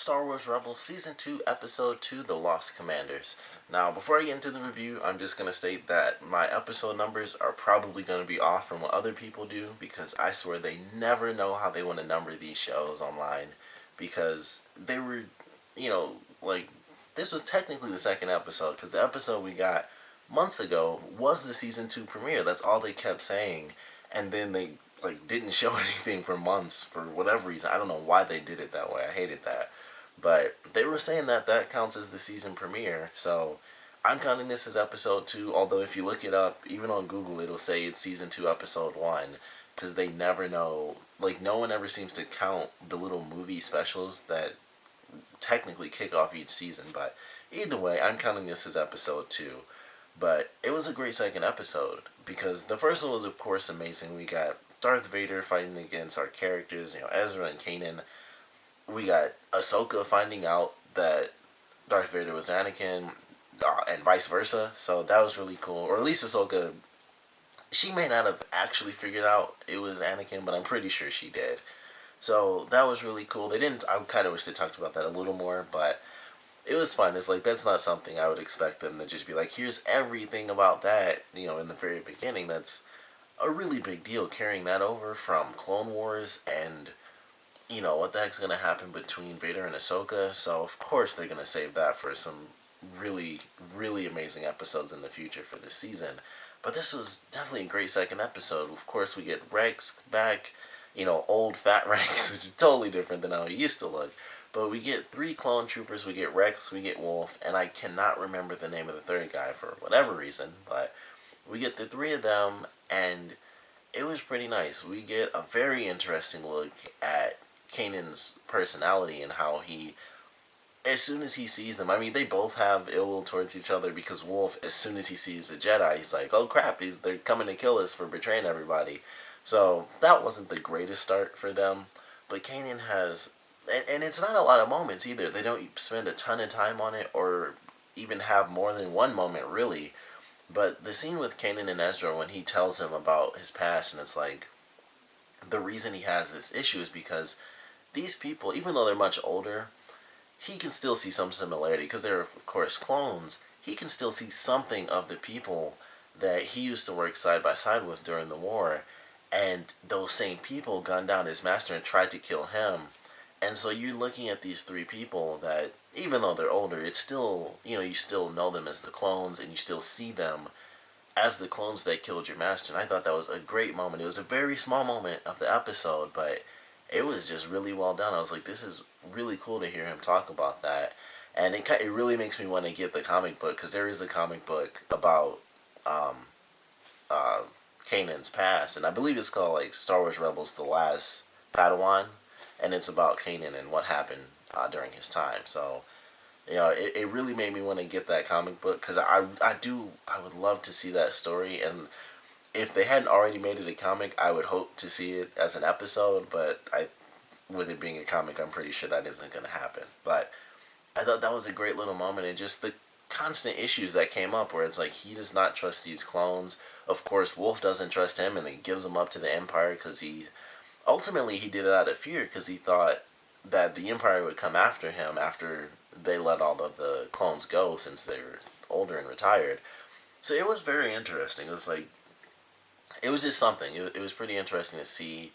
Star Wars Rebels Season 2, Episode 2, The Lost Commanders. Now, before I get into the review, I'm just going to state that my episode numbers are probably going to be off from what other people do, because I swear they never know how they want to number these shows online, because they were, you know, like, this was technically the second episode, because the episode we got months ago was the Season 2 premiere. That's all they kept saying, and then they didn't show anything for months for whatever reason. I don't know why they did it that way. I hated that. But they were saying that that counts as the season premiere, so I'm counting this as episode 2, although if you look it up, even on Google, it'll say it's season 2, episode 1, because they never know, like, no one ever seems to count the little movie specials that technically kick off each season, but either way, I'm counting this as episode 2. But it was a great second episode, because the first one was, of course, amazing. We got Darth Vader fighting against our characters, Ezra and Kanan. We got Ahsoka finding out that Darth Vader was Anakin, and vice versa. So that was really cool. Or at least Ahsoka, she may not have actually figured out it was Anakin, but I'm pretty sure she did. So that was really cool. They didn't. I kind of wish they talked about that a little more, but it was fun. It's like, that's not something I would expect them to just be like, here's everything about that, in the very beginning. That's a really big deal, carrying that over from Clone Wars and what the heck's going to happen between Vader and Ahsoka. So, of course, they're going to save that for some really, really amazing episodes in the future for this season. But this was definitely a great second episode. Of course, we get Rex back, old fat Rex, which is totally different than how he used to look. But we get 3 clone troopers, we get Rex, we get Wolf, and I cannot remember the name of the third guy for whatever reason. But we get the 3 of them, and it was pretty nice. We get a very interesting look at Kanan's personality and how he, as soon as he sees them, I mean, they both have ill will towards each other, because Wolf, as soon as he sees the Jedi, he's like, oh crap, they're coming to kill us for betraying everybody. So that wasn't the greatest start for them, but Kanan has, and it's not a lot of moments either. They don't spend a ton of time on it, or even have more than one moment really. But the scene with Kanan and Ezra, when he tells him about his past, and it's like, the reason he has this issue is because these people, even though they're much older, he can still see some similarity, because they're, of course, clones. He can still see something of the people that he used to work side by side with during the war, and those same people gunned down his master and tried to kill him. And so you're looking at these 3 people that, even though they're older, it's still, you still know them as the clones, and you still see them as the clones that killed your master. And I thought that was a great moment. It was a very small moment of the episode, but it was just really well done. I was like, this is really cool to hear him talk about that. And it really makes me want to get the comic book, because there is a comic book about Kanan's past, and I believe it's called like Star Wars Rebels: The Last Padawan, and it's about Kanan and what happened during his time. So it really made me want to get that comic book, because I would love to see that story. And if they hadn't already made it a comic, I would hope to see it as an episode, but with it being a comic, I'm pretty sure that isn't going to happen. But I thought that was a great little moment, and just the constant issues that came up, where it's like, he does not trust these clones. Of course, Wolf doesn't trust him, and he gives him up to the Empire, because ultimately he did it out of fear, because he thought that the Empire would come after him after they let all of the clones go, since they were older and retired. So it was very interesting. It was like, it was just something. It was pretty interesting to see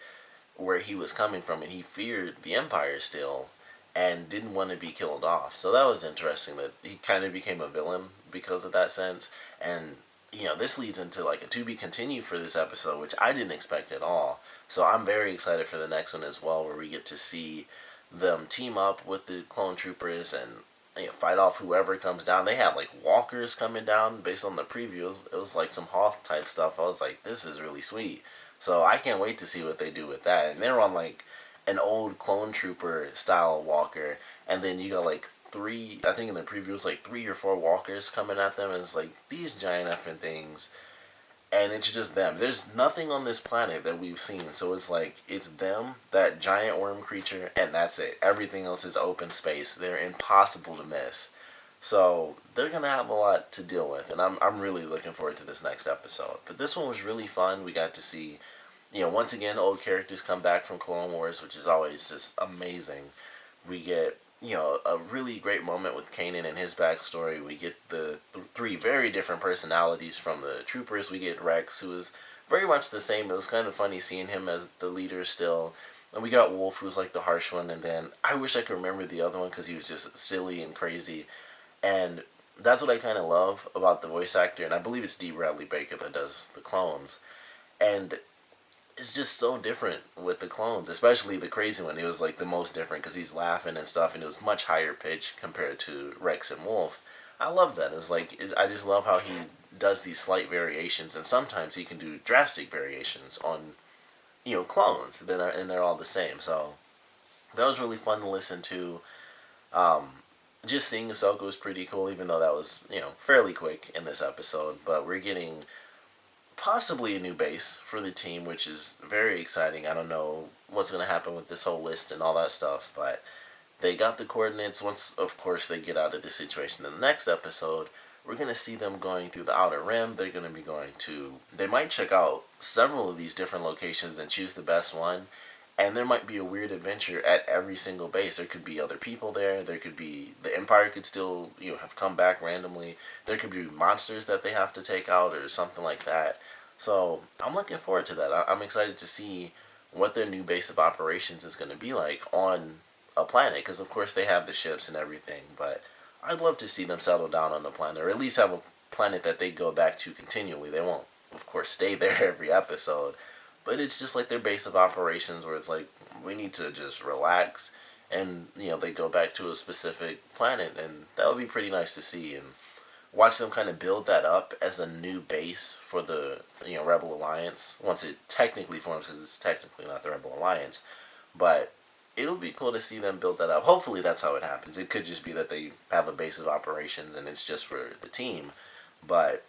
where he was coming from, and he feared the Empire still, and didn't want to be killed off. So that was interesting, that he kind of became a villain because of that sense. And this leads into like a to be continued for this episode, which I didn't expect at all. So I'm very excited for the next one as well, where we get to see them team up with the clone troopers and fight off whoever comes down. They had like walkers coming down based on the preview. It was like some Hoth type stuff. I was like, this is really sweet. So I can't wait to see what they do with that. And they're on like an old clone trooper style walker, and then you got like 3, I think in the preview it was like 3 or 4 walkers coming at them, and it's like these giant effing things, and it's just them. There's nothing on this planet that we've seen, so it's like, it's them, that giant worm creature, and that's it. Everything else is open space. They're impossible to miss. So they're gonna have a lot to deal with, and I'm really looking forward to this next episode. But this one was really fun. We got to see, once again, old characters come back from Clone Wars, which is always just amazing. We get a really great moment with Kanan and his backstory. We get the three very different personalities from the troopers. We get Rex, who is very much the same. It was kind of funny seeing him as the leader still. And we got Wolf, who's like the harsh one. And then I wish I could remember the other one because he was just silly and crazy. And that's what I kind of love about the voice actor. And I believe it's D. Bradley Baker that does the clones. And it's just so different with the clones, especially the crazy one. It was like the most different because he's laughing and stuff, and it was much higher pitch compared to Rex and Wolf. I love that. I just love how he does these slight variations, and sometimes he can do drastic variations on clones. And they're all the same. So that was really fun to listen to. Um, just seeing Ahsoka was pretty cool, even though that was fairly quick in this episode. But we're getting possibly a new base for the team, which is very exciting. I don't know what's going to happen with this whole list and all that stuff, but they got the coordinates. Once, of course, they get out of this situation in the next episode, we're going to see them going through the Outer Rim. They're going to be they might check out several of these different locations and choose the best one. And there might be a weird adventure at every single base. There could be other people there. There could be, the Empire could still, have come back randomly. There could be monsters that they have to take out or something like that. So I'm looking forward to that. I'm excited to see what their new base of operations is going to be like on a planet. Because, of course, they have the ships and everything. But I'd love to see them settle down on the planet. Or at least have a planet that they go back to continually. They won't, of course, stay there every episode. But it's just like their base of operations where it's like, we need to just relax. And, they go back to a specific planet. And that would be pretty nice to see. And watch them kind of build that up as a new base for the, Rebel Alliance. Once it technically forms, because it's technically not the Rebel Alliance. But it'll be cool to see them build that up. Hopefully that's how it happens. It could just be that they have a base of operations and it's just for the team. But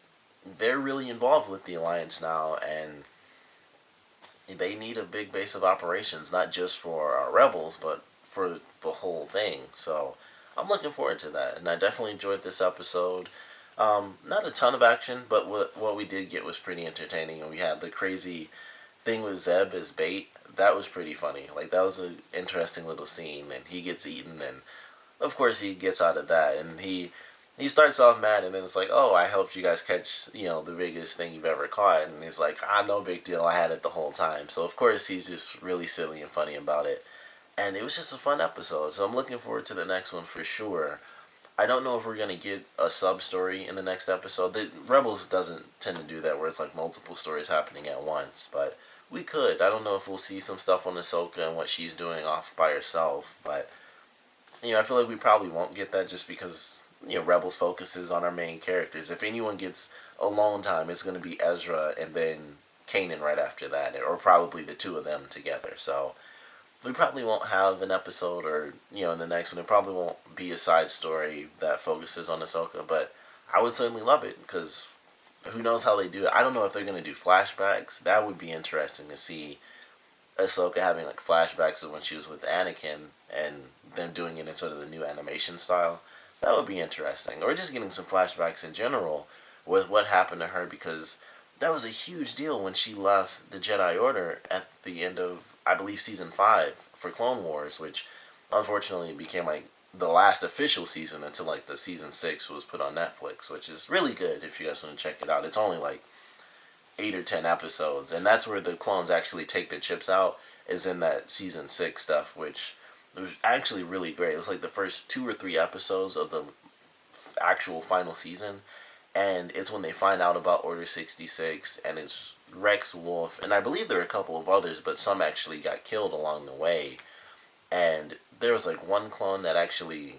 they're really involved with the Alliance now. And they need a big base of operations, not just for our rebels, but for the whole thing. So I'm looking forward to that, and I definitely enjoyed this episode. Not a ton of action, but what we did get was pretty entertaining, and we had the crazy thing with Zeb as bait. That was pretty funny. Like, that was an interesting little scene, and he gets eaten, and of course he gets out of that, and he starts off mad, and then it's like, oh, I helped you guys catch, the biggest thing you've ever caught. And he's like, no big deal. I had it the whole time. So, of course, he's just really silly and funny about it. And it was just a fun episode. So I'm looking forward to the next one for sure. I don't know if we're going to get a sub-story in the next episode. The Rebels doesn't tend to do that where it's like multiple stories happening at once. But we could. I don't know if we'll see some stuff on Ahsoka and what she's doing off by herself. But, I feel like we probably won't get that just because Rebels focuses on our main characters. If anyone gets alone time, it's going to be Ezra and then Kanan right after that, or probably the two of them together. So we probably won't have an episode, or in the next one, it probably won't be a side story that focuses on Ahsoka. But I would certainly love it because who knows how they do it. I don't know if they're going to do flashbacks. That would be interesting to see Ahsoka having like flashbacks of when she was with Anakin and them doing it in sort of the new animation style. That would be interesting. Or just getting some flashbacks in general with what happened to her, because that was a huge deal when she left the Jedi Order at the end of, I believe, Season 5 for Clone Wars, which unfortunately became like the last official season until like the Season 6 was put on Netflix, which is really good if you guys want to check it out. It's only like 8 or 10 episodes, and that's where the clones actually take their chips out, is in that Season 6 stuff, which it was actually really great. It was like the first 2 or 3 episodes of the actual final season, and it's when they find out about Order 66, and it's Rex, Wolf, and I believe there are a couple of others, but some actually got killed along the way. And there was like one clone that actually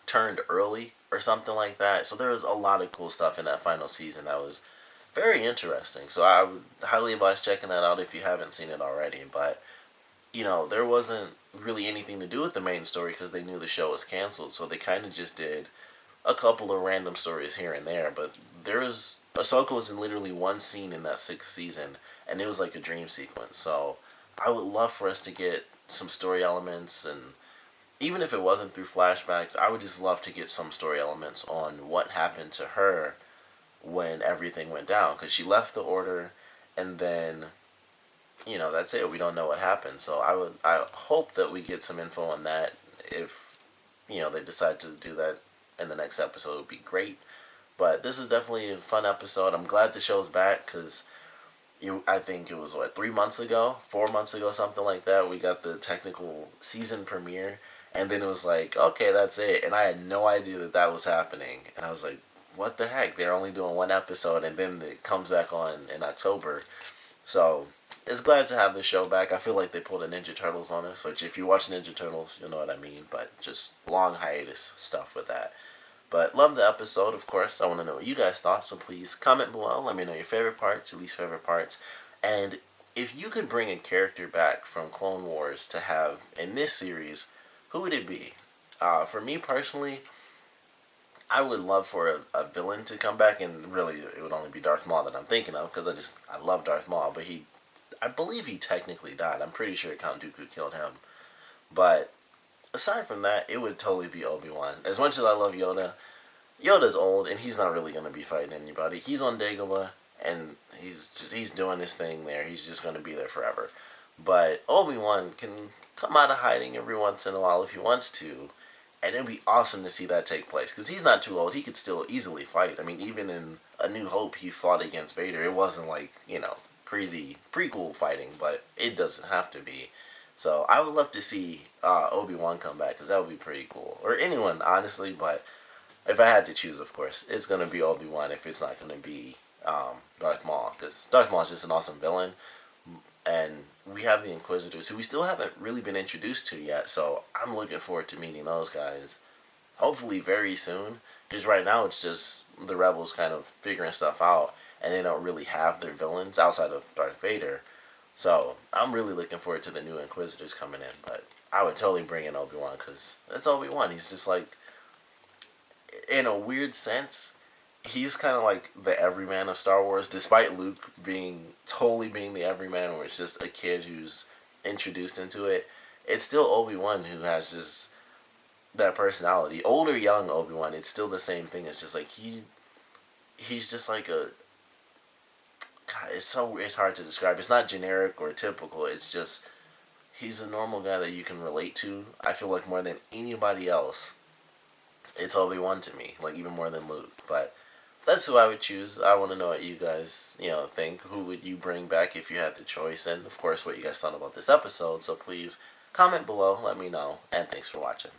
turned early or something like that. So there was a lot of cool stuff in that final season that was very interesting. So I would highly advise checking that out if you haven't seen it already. But there wasn't really anything to do with the main story because they knew the show was canceled. So they kind of just did a couple of random stories here and there. But Ahsoka was in literally one scene in that 6th season, and it was like a dream sequence. So I would love for us to get some story elements, and even if it wasn't through flashbacks, I would just love to get some story elements on what happened to her when everything went down. Because she left the Order, and then that's it. We don't know what happened. So I hope that we get some info on that. If they decide to do that in the next episode, it would be great. But this was definitely a fun episode. I'm glad the show's back because I think it was, what, 3 months ago, 4 months ago, something like that. We got the technical season premiere, and then it was like, okay, that's it. And I had no idea that that was happening. And I was like, what the heck? They're only doing one episode, and then it comes back on in October. So it's glad to have the show back. I feel like they pulled a Ninja Turtles on us, which if you watch Ninja Turtles, you'll know what I mean. But just long hiatus stuff with that. But love the episode, of course. I want to know what you guys thought, so please comment below. Let me know your favorite parts, your least favorite parts. And if you could bring a character back from Clone Wars to have in this series, who would it be? For me personally, I would love for a villain to come back, and really it would only be Darth Maul that I'm thinking of, because I love Darth Maul, but I believe he technically died. I'm pretty sure Count Dooku killed him. But aside from that, it would totally be Obi-Wan. As much as I love Yoda, Yoda's old, and he's not really going to be fighting anybody. He's on Dagobah, and he's doing his thing there. He's just going to be there forever. But Obi-Wan can come out of hiding every once in a while if he wants to, and it'd be awesome to see that take place, because he's not too old. He could still easily fight. I mean, even in A New Hope, he fought against Vader. It wasn't like, crazy prequel fighting, but it doesn't have to be. So I would love to see Obi-Wan come back, because that would be pretty cool. Or anyone, honestly, but if I had to choose, of course, it's going to be Obi-Wan if it's not going to be Darth Maul, because Darth Maul is just an awesome villain. And we have the Inquisitors, who we still haven't really been introduced to yet, so I'm looking forward to meeting those guys, hopefully very soon, because right now it's just the Rebels kind of figuring stuff out, and they don't really have their villains outside of Darth Vader. So I'm really looking forward to the new Inquisitors coming in, but I would totally bring in Obi-Wan, because it's Obi-Wan. He's just like, in a weird sense, he's kind of like the everyman of Star Wars, despite Luke being the everyman, where it's just a kid who's introduced into it. It's still Obi-Wan who has just that personality. Old or young Obi-Wan, it's still the same thing. It's just like he's just like a, God, it's hard to describe. It's not generic or typical. It's just, he's a normal guy that you can relate to. I feel like more than anybody else, it's Obi-Wan to me, like even more than Luke. But that's who I would choose. I want to know what you guys, think. Who would you bring back if you had the choice? And, of course, what you guys thought about this episode. So please comment below. Let me know. And thanks for watching.